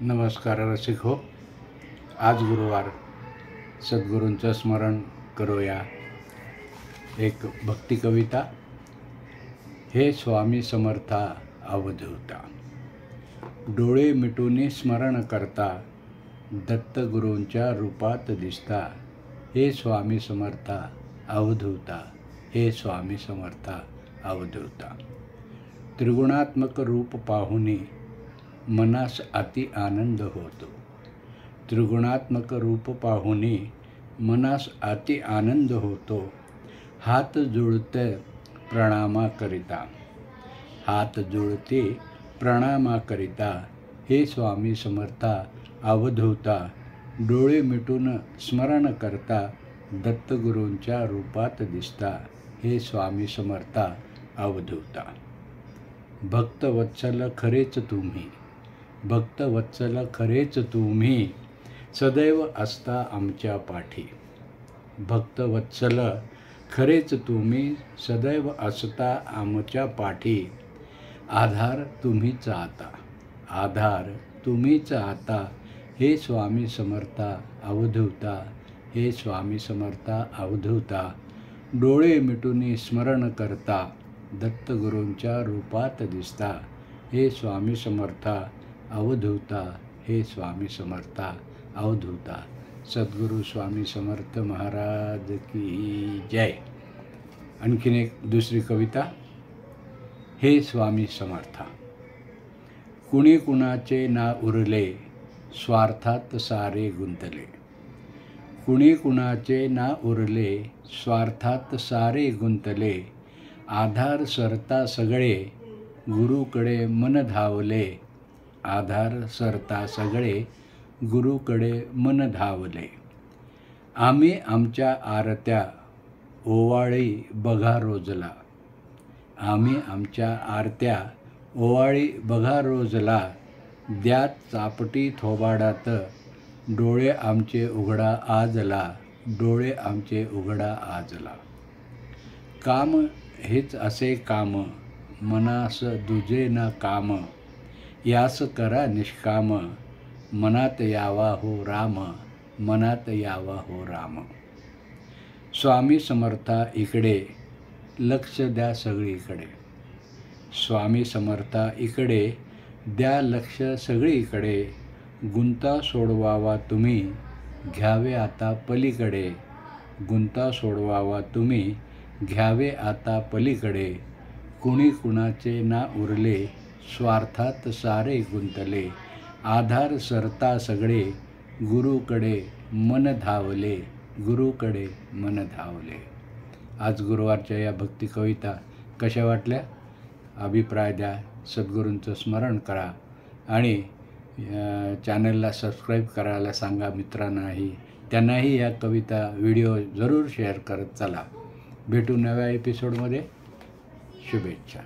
नमस्कार रसिक हो. आज गुरुवार सद्गुरूंचं स्मरण करूया. एक भक्ती कविता. हे स्वामी समर्था अवधूता, डोळे मिटून स्मरण करता, दत्तगुरूंच्या रूपात दिसता. हे स्वामी समर्था अवधूता, हे स्वामी समर्था अवधूता. त्रिगुणात्मक रूप पाहुनी मनास अति आनंद होतो. त्रिगुणात्मक रूप पाहुनी मनास अति आनंद होतो. हात जुळते प्रणामाकरिता, हात जुळते प्रणामाकरिता. हे स्वामी समर्था अवधूता, डोळे मिटून स्मरण करता, दत्तगुरूंच्या रूपात दिसता. हे स्वामी समर्था अवधूता. भक्तवत्सल खरेच तुम्ही, भक्तवत्सल खरेच तुम्ही, सदैव असता आमच्या पाठी. भक्तवत्सल खरेच तुम्ही, सदैव असता आमच्या पाठी. आधार तुम्हीच आता, आधार तुम्हीच आता. हे स्वामी समर्था अवधूता, हे स्वामी समर्था अवधूता. डोळे मिटून स्मरण करता, दत्तगुरूंच्या रूपात दिसता. हे स्वामी समर्था अवधूता, हे स्वामी समर्था अवधूता. सद्गुरू स्वामी समर्थ महाराज की जय. आणखीन एक दुसरी कविता. हे स्वामी समर्था. कुणी कुणाचे ना उरले, स्वार्थात सारे गुंतले. कुणी कुणाचे ना उरले, स्वार्थात सारे गुंतले. आधार सरता सगळे, गुरुकडे मन धावले. आधार सरता सगळे, गुरुकडे मन धावले. आम्ही आमच्या आरत्या ओवाळी बघा रोजला. आम्ही आमच्या आरत्या ओवाळी बघा रोजला. द्या चापटी थोबाडात, डोळे आमचे उघडा आजला. डोळे आमचे उघडा आजला. काम हेच असे काम, मनास दुजे न काम. यास करा निष्काम, मनात यावा हो राम. मनात यावा हो राम. स्वामी समर्था इकडे, लक्ष द्या सगळीकडे. स्वामी समर्था इकडे, द्या लक्ष सगळीकडे. गुंता सोडवावा तुम्ही, घ्यावे आता पलीकडे. गुंता सोडवावा तुम्ही, घ्यावे आता पलीकडे. कुणी कुणाचे ना उरले, स्वार्थात सारे गुंतले. आधार सरता सगळे, गुरुकडे मन धावले. गुरुकडे मन धावले. आज गुरुवारच्या या भक्ती कविता कशा वाटल्या? अभिप्राय द्या. सद्गुरूंचं स्मरण करा आणि चॅनलला सबस्क्राईब करायला सांगा मित्रांनाही. त्यांनाही या कविता व्हिडिओ जरूर शेअर करत चला. भेटू नव्या एपिसोडमध्ये. शुभेच्छा.